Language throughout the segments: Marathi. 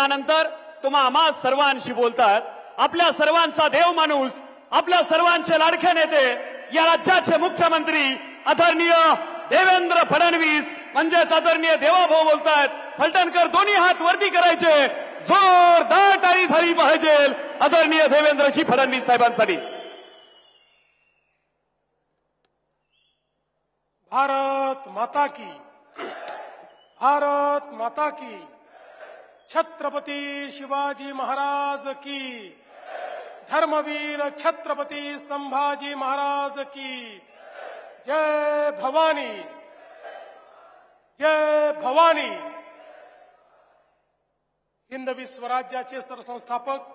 यानंतर तुम्हा आम्हा सर्वांशी बोलतात आपल्या सर्वांचा देव माणूस, आपल्या सर्वांचे लाडके नेते, या राज्याचे मुख्यमंत्री आदरणीय देवेंद्र फडणवीस म्हणजेच आदरणीय देवाभाऊ बोलतायत. फलटणकर दोन्ही हात वरती करायचे, जोरदार टाळी झाली पाहिजे आदरणीय देवेंद्रजी फडणवीस साहेबांसाठी. भारत माता की, भारत माता की, छत्रपती शिवाजी महाराज की, धर्मवीर छत्रपती संभाजी महाराज की, जय भवानी, जय भवानी. हिंदवी स्वराज्याचे सरसंस्थापक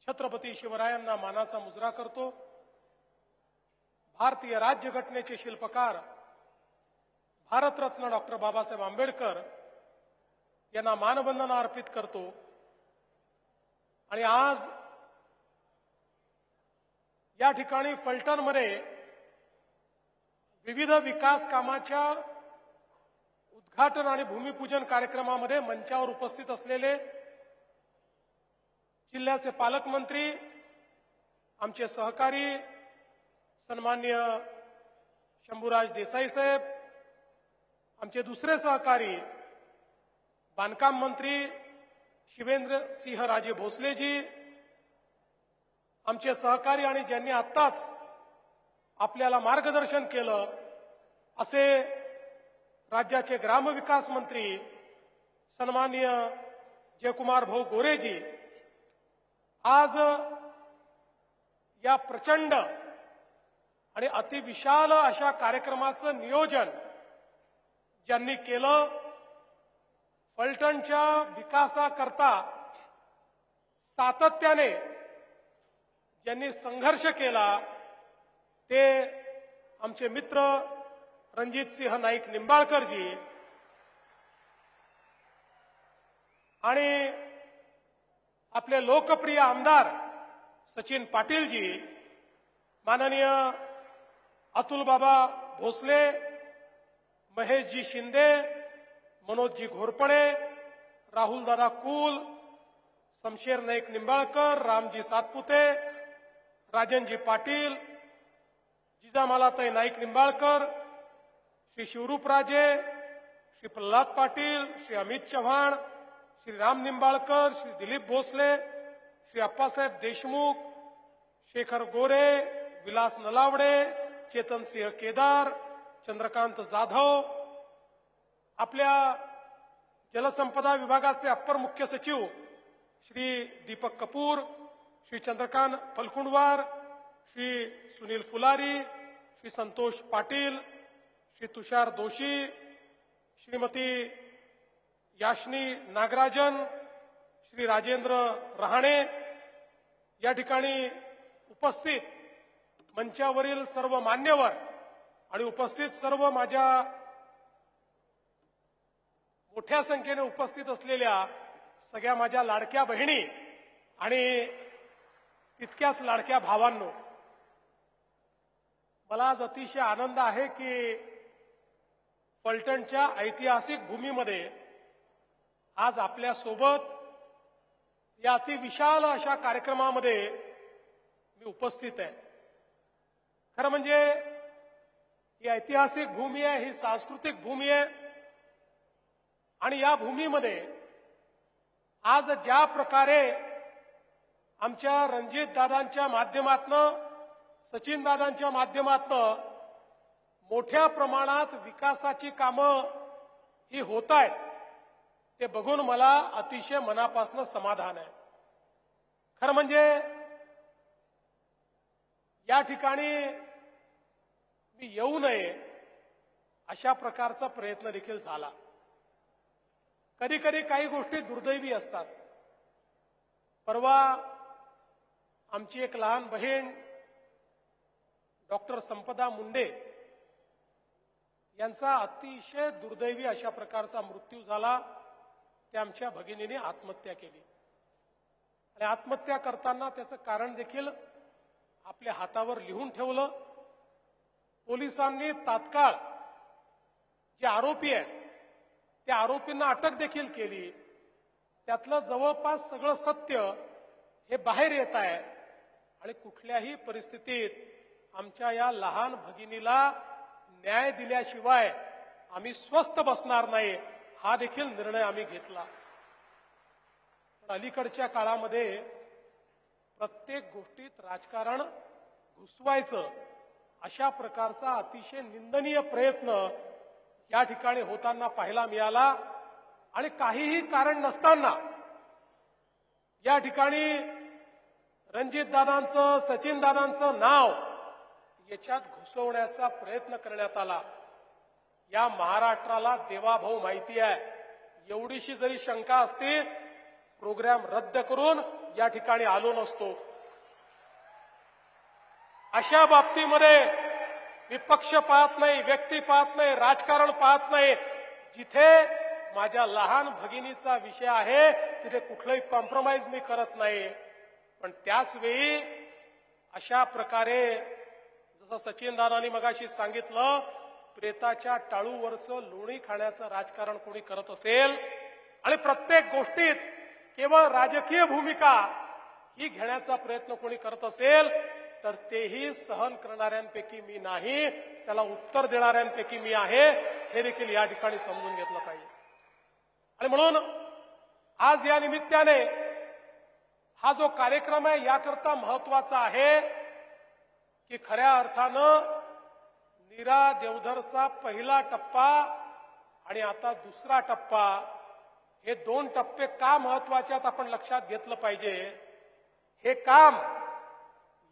छत्रपती शिवरायांना मानाचा मुजरा करतो. भारतीय राज्यघटनेचे शिल्पकार भारतरत्न डॉक्टर बाबासाहेब आंबेडकर यांना मानवंदना अर्पित करतो. आणि आज या ठिकाणी फलटणमध्ये विविध विकास कामाच्या उद्घाटन आणि भूमिपूजन कार्यक्रमामध्ये मंचावर उपस्थित असलेले जिल्ह्याचे पालकमंत्री, आमचे सहकारी सन्माननीय शंभूराज देसाई साहेब, आमचे दुसरे सहकारी बांधकाम मंत्री शिवेंद्र सिंह राजे भोसलेजी, आमचे सहकारी आणि ज्यांनी आत्ताच आपल्याला मार्गदर्शन केलं असे राज्याचे ग्रामविकास मंत्री सन्माननीय जयकुमार भाऊ गोरेजी, आज या प्रचंड आणि अतिविशाल अशा कार्यक्रमाचं नियोजन ज्यांनी केलं, फलटणच्या विकासाकरता सातत्याने ज्यांनी संघर्ष केला, ते आमचे मित्र रणजित सिंह नाईक निंबाळकरजी आणि आपले लोकप्रिय आमदार सचिन पाटीलजी, माननीय अतुल बाबा भोसले, महेशजी शिंदे, मनोजजी घोरपडे, राहुल दादा कुल, शमशेर नाईक निंबाळकर, रामजी सातपुते, राजनजी पाटील, जिजामालाताई नाईक निंबाळकर, श्री शिवरूप राजे, श्री प्रल्हाद पाटील, श्री अमित चव्हाण, श्री राम निंबाळकर, श्री दिलीप भोसले, श्री अप्पासाहेब देशमुख, शेखर गोरे, विलास नलावडे, चेतन सिंह केदार, चंद्रकांत जाधव, आपल्या जलसंपदा विभागाचे अप्पर मुख्य सचिव श्री दीपक कपूर, श्री चंद्रकांत फलकुंडवार, श्री सुनील फुलारी, श्री संतोष पाटील, श्री तुषार दोशी, श्रीमती याशनी नागराजन, श्री राजेंद्र रहाणे, या ठिकाणी उपस्थित मंचावरील सर्व मान्यवर आणि उपस्थित सर्व माझ्या मोठ्या संख्येने उपस्थित असलेल्या सगळ्या माझ्या लाडक्या बहिणी आणि तितक्याच लाडक्या भावांनो, मला आज अतिशय आनंद आहे की फलटणच्या ऐतिहासिक भूमीमध्ये आज आपल्या सोबत या अतिविशाल अशा कार्यक्रमामध्ये मी उपस्थित आहे. खरं म्हणजे ही ऐतिहासिक भूमी आहे, ही सांस्कृतिक भूमी आहे आणि या भूमीमध्ये आज ज्या प्रकारे आमच्या रणजित दादांच्या माध्यमातून, सचिन दादांच्या माध्यमातून मोठ्या प्रमाणात विकासाची कामं ही होत आहेत, ते बघून मला अतिशय मनापासून समाधान आहे. खरं म्हणजे या ठिकाणी मी येऊ नये अशा प्रकारचा प्रयत्न देखील झाला. कधी कधी काही गोष्टी दुर्दैवी असतात. परवा आमची एक लहान बहीण डॉक्टर संपदा मुंडे यांचा अतिशय दुर्दैवी अशा प्रकारचा मृत्यू झाला. त्या आमच्या भगिनीने आत्महत्या केली आणि आत्महत्या करताना त्याचं कारण देखील आपल्या हातावर लिहून ठेवलं. पोलिसांनी तात्काळ जे आरोपी आहेत त्या आरोपींना अटक देखील केली. त्यातलं जवळपास सगळं सत्य हे बाहेर येत आहे आणि कुठल्याही परिस्थितीत आमच्या या लहान भगिनीला न्याय दिल्याशिवाय आम्ही स्वस्थ बसणार नाही, हा देखील निर्णय आम्ही घेतला. अलीकडच्या काळामध्ये प्रत्येक गोष्टीत राजकारण घुसवायचं अशा प्रकारचा अतिशय निंदनीय प्रयत्न या ठिकाणी होताना पाहायला मिळाला. आणि काहीही कारण नसताना या ठिकाणी रणजितदादांचं, सचिनदादांचं नाव याच्यात घुसवण्याचा प्रयत्न करण्यात आला. या महाराष्ट्राला देवाभाऊ माहिती आहे. एवढीशी जरी शंका असती, प्रोग्राम रद्द करून या ठिकाणी आलो नसतो. अशा बाबतीमध्ये विपक्ष पाहत नाही, व्यक्ती पाहत नाही, राजकारण पाहत नाही. जिथे माझ्या लहान भगिनीचा विषय आहे तिथे कुठलंही कॉम्प्रोमाइज मी करत नाही. पण त्याच वेळी अशा प्रकारे जसं सचिनदादांनी मगाशी सांगितलं, प्रेताच्या टाळूवरचं लोणी खाण्याचं राजकारण कोणी करत असेल आणि प्रत्येक गोष्टीत केवळ राजकीय भूमिका ही घेण्याचा प्रयत्न कोणी करत असेल तर तेही सहन करणाऱ्यांपैकी मी नाही, त्याला उत्तर देणाऱ्यांपैकी मी आहे, हे देखील या ठिकाणी समजून घेतलं पाहिजे. आणि म्हणून आज या निमित्ताने हा जो कार्यक्रम आहे याकरता महत्वाचा आहे की खऱ्या अर्थानं नीरा देवधरचा पहिला टप्पा आणि आता दुसरा टप्पा, हे दोन टप्पे का महत्वाचे आहेत आपण लक्षात घेतलं पाहिजे. हे काम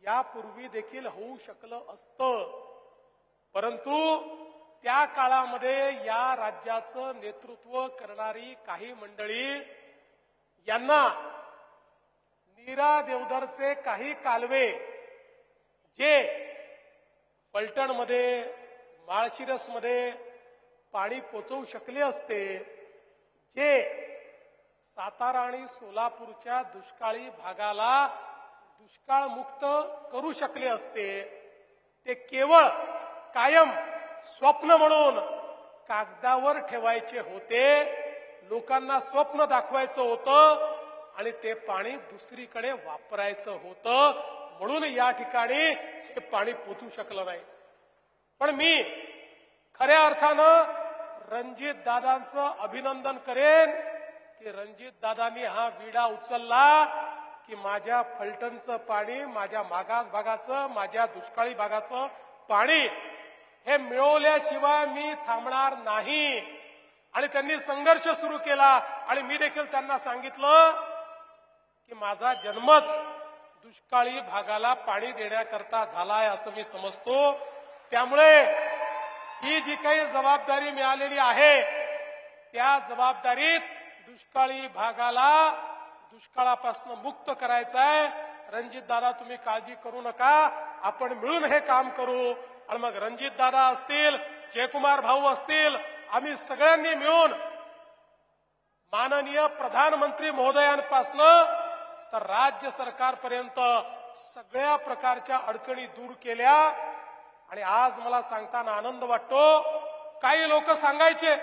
यापूर्वी देखील होऊ शकलं असतं, परंतु त्या काळामध्ये या राज्याचं नेतृत्व करणारी काही मंडळी यांना नीरा देवधरचे काही कालवे जे फलटणमध्ये, माळशिरसमध्ये पाणी पोचवू शकले असते, जे सातारा आणि सोलापूरच्या दुष्काळी भागाला दुष्काळमुक्त करू शकले असते, ते केवळ कायम स्वप्न म्हणून कागदावर ठेवायचे होते. लोकांना स्वप्न दाखवायचं होतं आणि ते पाणी दुसरीकडे वापरायचं होतं, म्हणून या ठिकाणी हे पाणी पोचू शकलं नाही. पण मी खऱ्या अर्थानं रणजितदादांचं अभिनंदन करेन की रणजितदादांनी हा विडा उचलला की माझ्या फलटणचं पाणी, माझ्या मागास भागाचं, माझ्या दुष्काळी भागाचं पाणी हे मिळवल्याशिवाय मी थांबणार नाही. आणि त्यांनी संघर्ष सुरू केला आणि मी देखील त्यांना सांगितलं की माझा जन्मच दुष्काळी भागाला पाणी देण्याकरता झालाय असं मी समजतो. त्यामुळे ही जी काही जबाबदारी मिळालेली आहे त्या जबाबदारीत दुष्काळी भागाला दुष्काळापासून मुक्त करायचं आहे. रणजितदादा तुम्ही काळजी करू नका, आपण मिळून हे काम करू. आणि मग रणजितदादा असतील, जयकुमार भाऊ असतील, आम्ही सगळ्यांनी मिळून माननीय प्रधानमंत्री महोदयांपासनं तर राज्य सरकारपर्यंत सगळ्या प्रकारच्या अडचणी दूर केल्या. आणि आज मला सांगताना आनंद वाटतो, काही लोक सांगायचे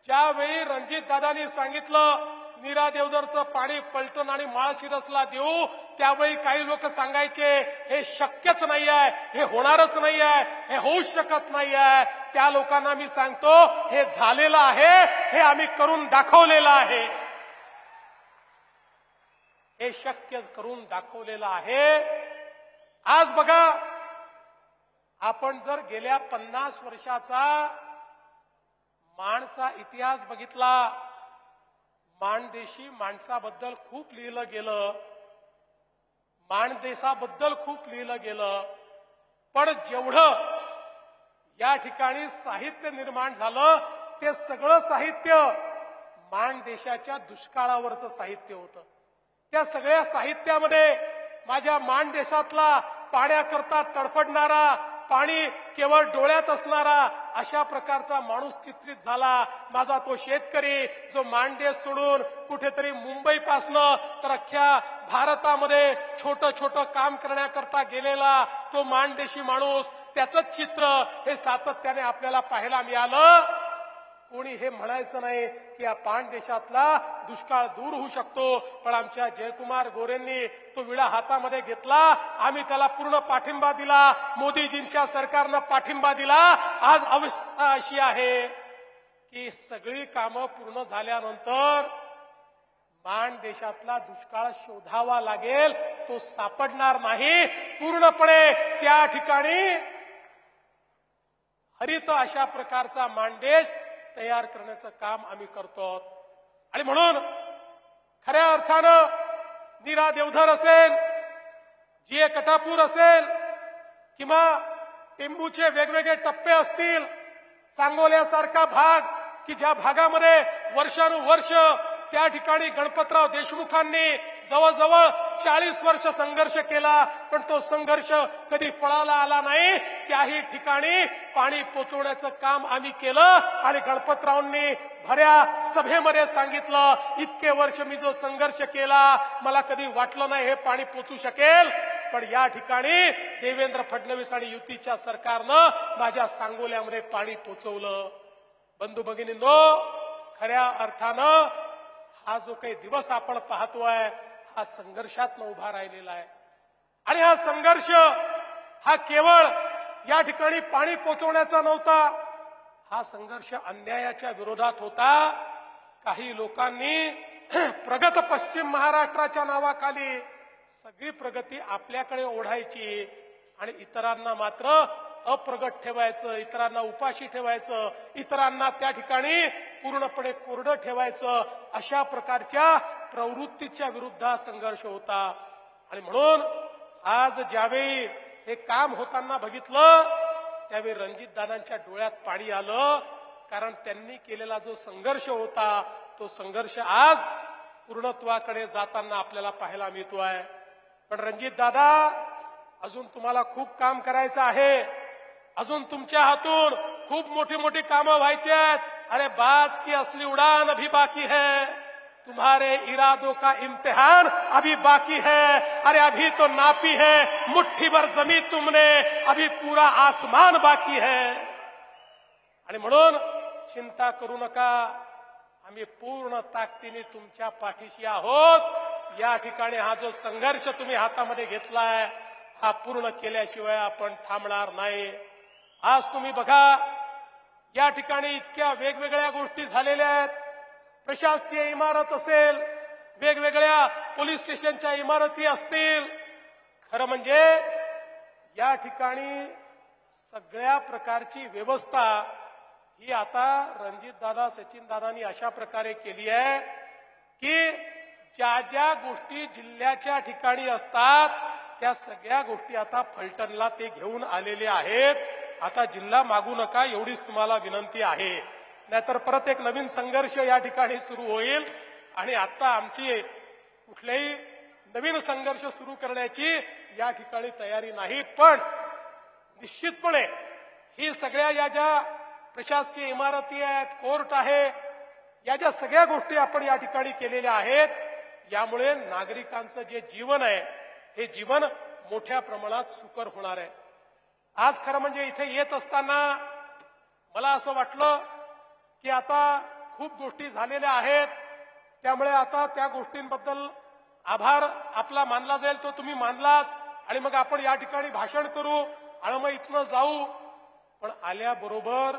ज्यावेळी रणजितदादांनी सांगितलं नीरा देवधरचं पाणी फलटण आणि माळशिरसला देऊ, त्यावेळी काही लोक सांगायचे हे शक्यच नाही आहे, हे होणारच नाही आहे, हे होऊच शकत नाही आहे. त्या लोकांना मी सांगतो हे झालेलं आहे, हे आम्ही करून दाखवलेलं आहे, हे शक्य करून दाखवलेलं आहे. आज बघा, आपण जर गेल्या 50 वर्षाचा माणचा इतिहास बघितला, माणदेशी माणसाबद्दल खूप लिहिलं गेलं, माणदेशाबद्दल खूप लिहिलं गेलं, पण जेवढं या ठिकाणी साहित्य निर्माण झालं ते सगळं साहित्य माणदेशाच्या दुष्काळावरचं साहित्य होतं. त्या सगळ्या साहित्यामध्ये माझ्या माणदेशातला पाण्याकरता तडफडणारा, पाणी केवळ डोळ्यात असणारा अशा प्रकारचा माणूस चित्रित झाला. माझा तो शेतकरी जो माणदेश सोडून कुठेतरी मुंबईपासनं तर अख्ख्या भारतामध्ये छोटं छोटं काम करण्याकरता गेलेला तो माणदेशी माणूस, त्याचं चित्र हे सातत्याने आपल्याला पाहायला मिळालं. कोणी कोणी हे म्हणायचं नाही की या पाण देशातला दुष्काळ दूर होऊ शकतो, पण आमच्या जयकुमार गोरेंनी तो विडा हातामध्ये घेतला, आम्ही त्याला पूर्ण पाठिंबा दिला, मोदीजींच्या सरकारनं पाठिंबा दिला. आज अवस्था अशी आहे की सगळी कामं पूर्ण झाल्यानंतर पाण देशातला दुष्काळ शोधावा लागेल, तो सापडणार नाही. पूर्णपणे त्या ठिकाणी हरित अशा प्रकारचा मानदेश तयार करण्याचं काम आम्ही करतो. आणि म्हणून खऱ्या अर्थानं नीरा देवधर असेल, जीए कटापूर असेल किंवा टेंबूचे वेगवेगळे टप्पे असतील, सांगोल्यासारखा भाग की ज्या भागामध्ये वर्षानुवर्ष त्या ठिकाणी गणपतराव देशमुखांनी जवळजवळ 40 वर्ष संघर्ष केला, पण तो संघर्ष कधी फळाला आला नाही. त्याही ठिकाणी पाणी पोचवण्याचं काम आम्ही केलं आणि गणपतरावांनी भऱ्या सभेमध्ये सांगितलं, इतके वर्ष मी जो संघर्ष केला, मला कधी वाटलं नाही हे पाणी पोचू शकेल, पण या ठिकाणी देवेंद्र फडणवीस आणि युतीच्या सरकारनं माझ्या सांगोल्यामध्ये पाणी पोचवलं. बंधू भगिनींनो, खऱ्या अर्थानं हा जो काही दिवस आपण पाहतोय, हा संघर्षात उभा राहिलेला आहे. आणि हा संघर्ष हा केवळ या ठिकाणी पाणी पोचवण्याचा नव्हता, हा संघर्ष अन्यायाच्या विरोधात होता. काही लोकांनी प्रगत पश्चिम महाराष्ट्राच्या नावाखाली सगळी प्रगती आपल्याकडे ओढायची आणि इतरांना मात्र अप्रगत ठेवायचं, इतरांना उपाशी ठेवायचं, इतरांना त्या ठिकाणी पूर्णपणे कोरडं ठेवायचं, अशा प्रकारच्या प्रवृत्तीच्या विरुद्ध हा संघर्ष होता. आणि म्हणून आज ज्यावेळी हे काम होताना बघितलं, त्यावेळी रणजितदादांच्या डोळ्यात पाणी आलं, कारण त्यांनी केलेला जो संघर्ष होता, तो संघर्ष आज पूर्णत्वाकडे जाताना आपल्याला पाहायला मिळतोय. पण रणजितदादा, अजून तुम्हाला खूप काम करायचं आहे, अजून तुमच्या हातून खूप मोठी मोठी कामं व्हायची आहेत. अरे बाज की असली उड़ान अभी बाकी है, तुम्हारे इरादों का इम्तिहान अभी बाकी है. अरे अभी तो नापी है मुट्ठी भर जमीन तुमने, अभी पूरा आसमान बाकी है. आणि म्हणून चिंता करू नका, आम्ही पूर्ण ताकदीने तुमच्या पाठीशी आहोत. या ठिकाणी हा जो संघर्ष तुम्ही हातामध्ये घेतलाय, हा पूर्ण केल्याशिवाय आपण थांबणार नाही. आज तुम्ही बघा, या ठिकाणी इतक्या वेगवेगळ्या गोष्टी झालेल्या आहेत. प्रशासकीय इमारत असेल, वेगवेगळ्या पोलीस स्टेशनच्या इमारती असतील. खरं म्हणजे या ठिकाणी सगळ्या प्रकारची व्यवस्था ही आता रणजितदादा, सचिनदादांनी अशा प्रकारे केली आहे की ज्या ज्या गोष्टी जिल्ह्याच्या ठिकाणी असतात, त्या सगळ्या गोष्टी आता फलटणला ते घेऊन आलेले आहेत. आता जिल्हा मागू नका, एवढीच तुम्हाला विनंती आहे, नाहीतर परत एक नवीन संघर्ष या ठिकाणी सुरू होईल. आणि आता आमची कुठल्याही नवीन संघर्ष सुरू करण्याची या ठिकाणी तयारी नाही. पण निश्चितपणे ही सगळ्या या ज्या प्रशासकीय इमारती आहेत, कोर्ट आहे, या ज्या सगळ्या गोष्टी आपण या ठिकाणी केलेल्या आहेत, यामुळे नागरिकांचं जे जीवन आहे, हे जीवन मोठ्या प्रमाणात सुकर होणार आहे. आज खरं म्हणजे इथे येत असताना मला असं वाटलं की आता खूप गोष्टी झालेल्या आहेत, त्यामुळे आता त्या गोष्टींबद्दल आभार आपला मानला जाईल, तो तुम्ही मानलाच, आणि मग आपण या ठिकाणी भाषण करू आणि मग इथनं जाऊ. पण आल्याबरोबर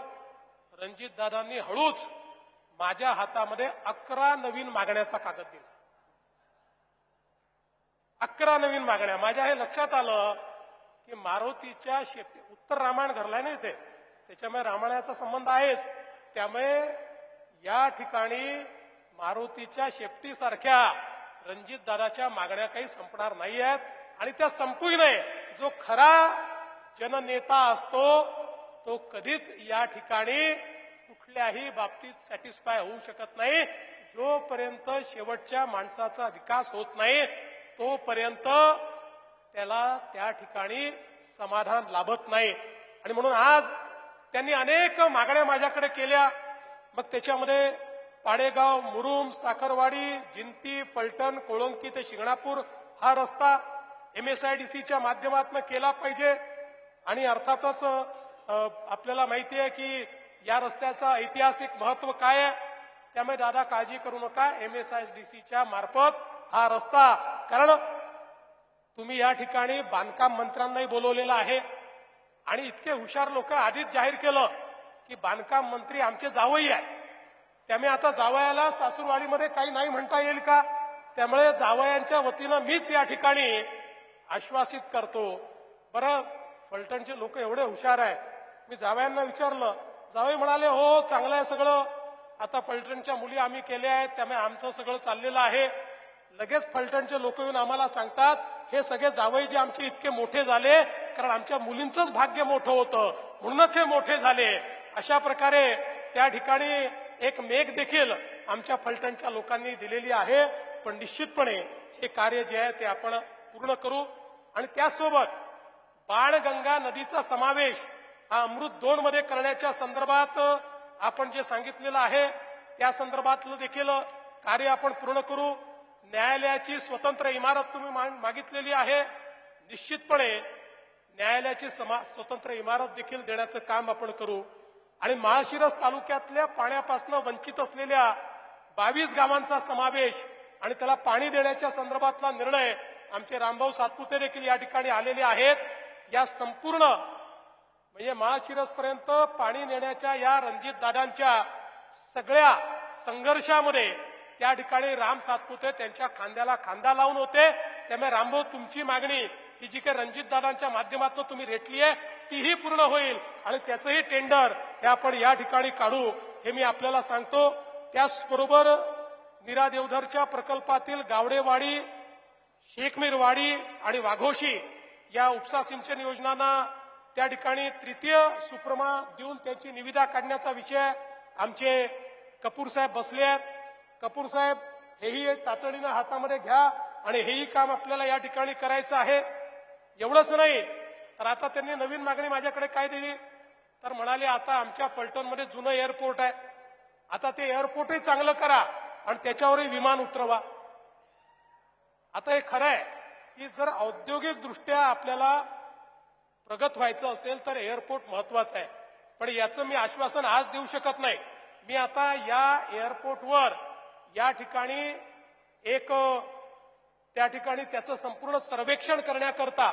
रणजितदादांनी हळूच माझ्या हातामध्ये 11 नवीन मागण्याचा कागद दिला. 11 नवीन मागण्या. माझ्या हे लक्षात आलं की मारुतीच्या शेपटी उत्तर रामायण घडलाय ना इथे, त्याच्यामुळे रामायणाचा संबंध आहेच. त्यामुळे या ठिकाणी मारुतीच्या शेपटीसारख्या रणजितदादाच्या मागण्या काही संपणार नाही आहेत आणि त्या संपूही नाही. जो खरा जननेता असतो तो कधीच या ठिकाणी कुठल्याही बाबतीत सॅटिस्फाय होऊ शकत नाही. जोपर्यंत शेवटच्या माणसाचा विकास होत नाही, तोपर्यंत त्याला त्या ठिकाणी समाधान लाभत नाही. आणि म्हणून आज त्यांनी अनेक मागण्या माझ्याकडे केल्या. मग त्याच्यामध्ये पाडेगाव, मुरुम, साखरवाडी, जिंती, फलटण, कोळंकी ते शिंगणापूर हा रस्ता MSIDCच्या माध्यमातून केला पाहिजे. आणि अर्थातच आपल्याला माहिती आहे की या रस्त्याचं ऐतिहासिक महत्व काय आहे, त्यामुळे दादा काळजी करू नका, MSIDCच्या मार्फत हा रस्ता, कारण तुम्ही या ठिकाणी बांधकाम मंत्र्यांनाही बोलवलेलं आहे आणि इतके हुशार लोक आधीच जाहीर केलं की बांधकाम मंत्री आमचे जावई आहे, त्यामुळे आता जावयाला सासूरवाडीमध्ये काही नाही म्हणता येईल का, त्यामुळे जावयांच्या वतीनं मीच या ठिकाणी आश्वासित करतो. बरं, फलटणचे लोक एवढे हुशार आहेत, मी जावयांना विचारलं, जावई म्हणाले हो चांगलं आहे सगळं, आता फलटणच्या मुली आम्ही केल्या आहेत त्यामुळे आमचं सगळं चाललेलं आहे. लगेच फलटणचे लोक येऊन आम्हाला सांगतात हे सगळे जावई जे आमचे इतके मोठे झाले कारण आमच्या मुलींचंच भाग्य मोठं होतं म्हणूनच हे मोठे झाले. अशा प्रकारे त्या ठिकाणी एक मेघ देखील आमच्या फलटणच्या लोकांनी दिलेली आहे. पण निश्चितपणे हे कार्य जे आहे ते आपण पूर्ण करू आणि त्यासोबत बाणगंगा नदीचा समावेश हा अमृत 2 मध्ये करण्याच्या संदर्भात आपण जे सांगितलेलं आहे त्या संदर्भातलं देखील कार्य आपण पूर्ण करू. न्यायालयाची स्वतंत्र इमारत तुम्ही मागितलेली आहे, निश्चितपणे न्यायालयाची स्वतंत्र इमारत देखील देण्याचं काम आपण करू आणि माळशिरस तालुक्यातल्या पाण्यापासून वंचित असलेल्या 22 गावांचा समावेश आणि त्याला पाणी देण्याच्या संदर्भातला निर्णय आमचे रामभाऊ सातपुते देखील या ठिकाणी आलेले आहेत. या संपूर्ण म्हणजे माळशिरस पर्यंत पाणी नेण्याच्या या रणजितदादांच्या सगळ्या संघर्षामध्ये त्या ठिकाणी राम सातपुते त्यांच्या खांद्याला खांदा लावून होते. त्यामुळे रामभाऊ तुमची मागणी ही जी काही रणजितदादांच्या माध्यमातून तुम्ही रेटली आहे तीही पूर्ण होईल आणि त्याचंही टेंडर हे आपण या ठिकाणी काढू हे मी आपल्याला सांगतो. त्याचबरोबर नीरा देवधरच्या प्रकल्पातील गावडेवाडी, शेखमीरवाडी आणि वाघोशी या उपसा सिंचन योजनांना त्या ठिकाणी तृतीय सुप्रमा देऊन त्याची निविदा काढण्याचा विषय आमचे कपूर साहेब बसले आहेत. कपूर साहेब हेही तातडीनं हातामध्ये घ्या आणि हेही काम आपल्याला या ठिकाणी करायचं आहे. एवढंच नाही तर आता त्यांनी नवीन मागणी माझ्याकडे काय दिली तर म्हणाले आता आमच्या फलटणमध्ये जुनं एअरपोर्ट आहे, आता ते एअरपोर्टही चांगलं करा आणि त्याच्यावरही विमान उतरवा. आता हे खरं आहे की जर औद्योगिक दृष्ट्या आपल्याला प्रगत व्हायचं असेल तर एअरपोर्ट महत्वाचं आहे, पण याचं मी आश्वासन आज देऊ शकत नाही. मी आता या एअरपोर्टवर या ठिकाणी एक त्या ठिकाणी त्याचं संपूर्ण सर्वेक्षण करण्याकरता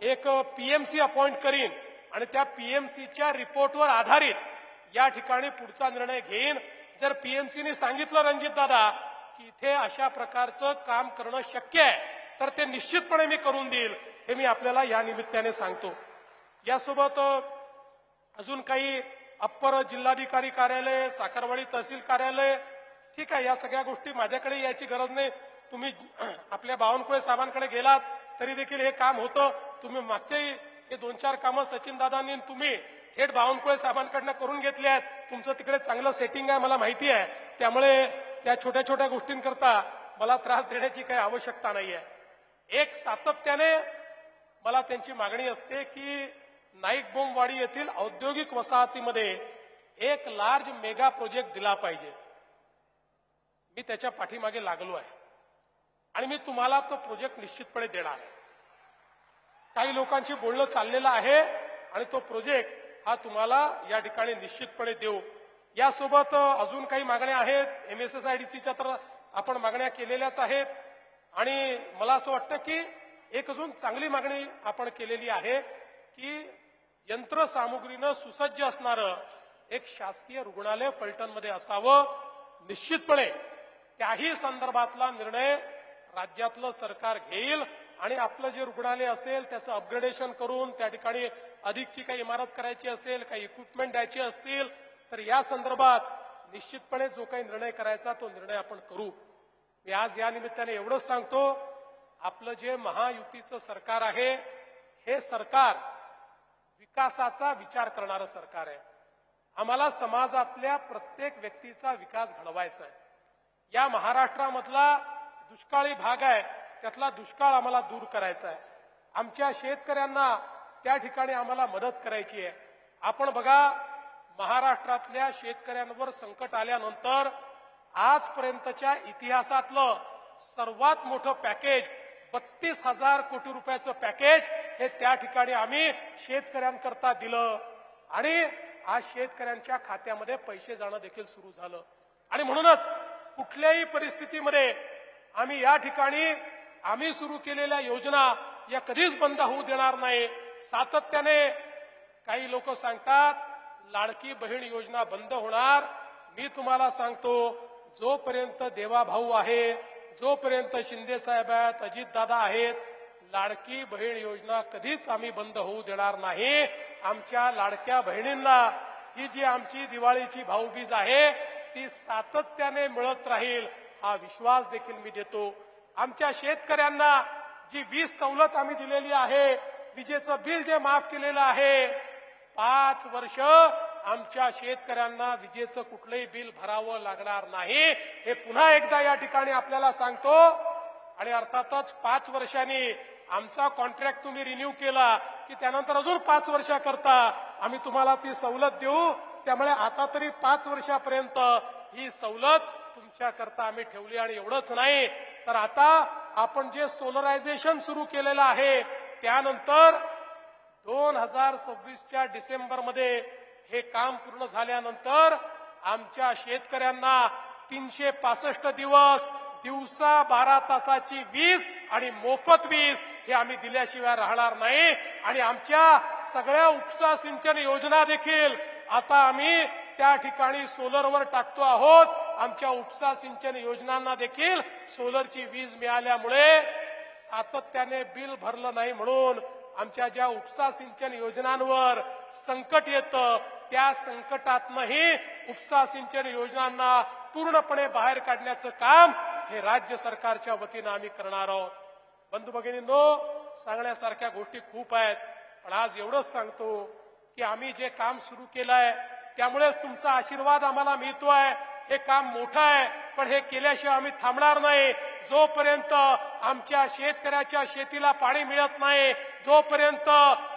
एक PMC अपॉइंट करीन आणि त्या PMCच्या रिपोर्टवर आधारित या ठिकाणी पुढचा निर्णय घेईन. जर PMCने सांगितलं रणजितदादा की इथे अशा प्रकारचं काम करणं शक्य आहे तर ते निश्चितपणे मी करून देईल हे मी आपल्याला या निमित्ताने सांगतो. यासोबत अजून काही अप्पर जिल्हाधिकारी कार्यालय, साखरवाडी तहसील कार्यालय, ठीक आहे, या सगळ्या गोष्टी माझ्याकडे यायची गरज नाही. तुम्ही आपल्या बावनकुळे साहेबांकडे गेलात तरी देखील हे काम होतं. तुम्ही मागच्याही हे 2-4 कामं सचिनदादांनी तुम्ही थेट बावनकुळे साहेबांकडनं करून घेतली आहेत. तुमचं तिकडे चांगलं सेटिंग आहे मला माहिती आहे, त्यामुळे त्या छोट्या छोट्या गोष्टींकरता मला त्रास देण्याची काही आवश्यकता नाहीये. एक सातत्याने मला त्यांची मागणी असते की नाईकबोमवाडी येथील औद्योगिक वसाहतीमध्ये एक लार्ज मेगा प्रोजेक्ट दिला पाहिजे. मी त्याच्या पाठीमागे लागलो आहे आणि मी तुम्हाला तो प्रोजेक्ट निश्चितपणे देणार. काही लोकांशी बोलणं चाललेलं आहे आणि तो प्रोजेक्ट हा तुम्हाला या ठिकाणी निश्चितपणे देऊ. यासोबत अजून काही मागण्या आहेत. MSSIDCच्या तर आपण मागण्या केलेल्याच आहेत आणि मला असं वाटतं की एक अजून चांगली मागणी आपण केलेली आहे की यंत्रसामुग्रीनं सुसज्ज असणारं एक शासकीय रुग्णालय फलटणमध्ये असावं. निश्चितपणे त्याही संदर्भातला निर्णय राज्यातलं सरकार घेईल आणि आपलं जे रुग्णालय असेल त्याचं अपग्रेडेशन करून त्या ठिकाणी अधिकची काही इमारत करायची असेल, काही इक्विपमेंट द्यायची असतील तर या संदर्भात निश्चितपणे जो काही निर्णय करायचा तो निर्णय आपण करू. मी आज या निमित्ताने एवढंच सांगतो, आपलं जे महायुतीचं सरकार आहे हे सरकार विकासाचा विचार करणारं सरकार आहे. आम्हाला समाजातल्या प्रत्येक व्यक्तीचा विकास घडवायचा आहे. या महाराष्ट्रामधला दुष्काळी भाग आहे त्यातला दुष्काळ आम्हाला दूर करायचा आहे. आमच्या शेतकऱ्यांना त्या ठिकाणी आम्हाला मदत करायची आहे. आपण बघा, महाराष्ट्रातल्या शेतकऱ्यांवर संकट आल्यानंतर आजपर्यंतच्या इतिहासातलं सर्वात मोठं पॅकेज 32,000 कोटी रुपयाचं पॅकेज हे त्या ठिकाणी आम्ही शेतकऱ्यांकरता दिलं आणि आज शेतकऱ्यांच्या खात्यामध्ये पैसे जाणं देखील सुरू झालं. आणि म्हणूनच कुठल्याही परिस्थितीमध्ये आम्ही या ठिकाणी आम्ही सुरू केलेल्या योजना या कधीच बंद होऊ देणार नाही. सातत्याने काही लोक सांगतात लाडकी बहीण योजना बंद होणार. मी तुम्हाला सांगतो जोपर्यंत देवाभाऊ आहे, जोपर्यंत शिंदे साहेब आहेत, अजितदादा आहेत, लाडकी बहीण योजना कधीच आम्ही बंद होऊ देणार नाही. आमच्या लाडक्या बहिणींना ही जी आमची दिवाळीची भाऊबीज आहे ती सातत्याने मिळत राहील हा विश्वास देखील मी देतो. आमच्या शेतकऱ्यांना जी वीज सवलत आम्ही दिलेली आहे, विजेचं बिल जे माफ केलेलं आहे, 5 वर्ष आमच्या शेतकऱ्यांना विजेचं कुठलंही बिल भरावं लागणार नाही हे पुन्हा एकदा या ठिकाणी आपल्याला सांगतो. आणि अर्थातच 5 वर्षांनी आमचा कॉन्ट्रॅक्ट तुम्ही रिन्यू केला की त्यानंतर अजून 5 वर्षाकरता आम्ही तुम्हाला ती सवलत देऊ. त्यामुळे आता तरी 5 वर्षापर्यंत ही सवलत तुमच्याकरता आम्ही ठेवली. आणि एवढंच नाही तर आता आपण जे सोलरायझेशन सुरू केलेलं आहे त्यानंतर 2026च्या डिसेंबरमध्ये हे काम पूर्ण झाल्यानंतर आमच्या शेतकऱ्यांना 365 दिवस दिवसा 12 तासाची वीज आणि मोफत वीज हे आम्ही दिल्याशिवाय राहणार नाही. आणि आमच्या सगळ्या उपसा सिंचन योजना देखील आता आम्ही त्या ठिकाणी सोलरवर टाकतो आहोत. आमच्या उपसा सिंचन योजनांना देखील सोलरची वीज मिळाल्यामुळे सातत्याने बिल भरलं नाही म्हणून आमच्या ज्या उपसा सिंचन योजनांवर संकट येतं त्या संकटातनंही उपसा सिंचन योजनांना पूर्णपणे बाहेर काढण्याचं काम हे राज्य सरकारच्या वतीनं आम्ही करणार आहोत. बंधू भगिनींनो, सांगण्यासारख्या गोष्टी खूप आहेत, पण आज एवढंच सांगतो की आम्ही जे काम सुरू केलंय त्यामुळेच तुमचा आशीर्वाद आम्हाला मिळतोय. हे काम मोठं आहे पण हे केल्याशिवाय आम्ही थांबणार नाही. जोपर्यंत आमच्या शेतकऱ्याच्या शेतीला पाणी मिळत नाही, जोपर्यंत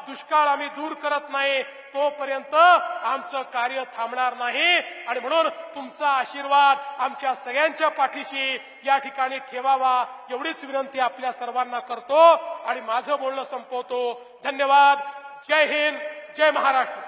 दुष्काळ आम्ही दूर करत नाही तोपर्यंत आमचं कार्य थांबणार नाही. आणि म्हणून तुमचा आशीर्वाद आमच्या सगळ्यांच्या पाठीशी या ठिकाणी ठेवावा एवढीच विनंती आपल्या सर्वांना करतो आणि माझं बोलणं संपवतो. धन्यवाद. जय हिंद, जय महाराष्ट्र.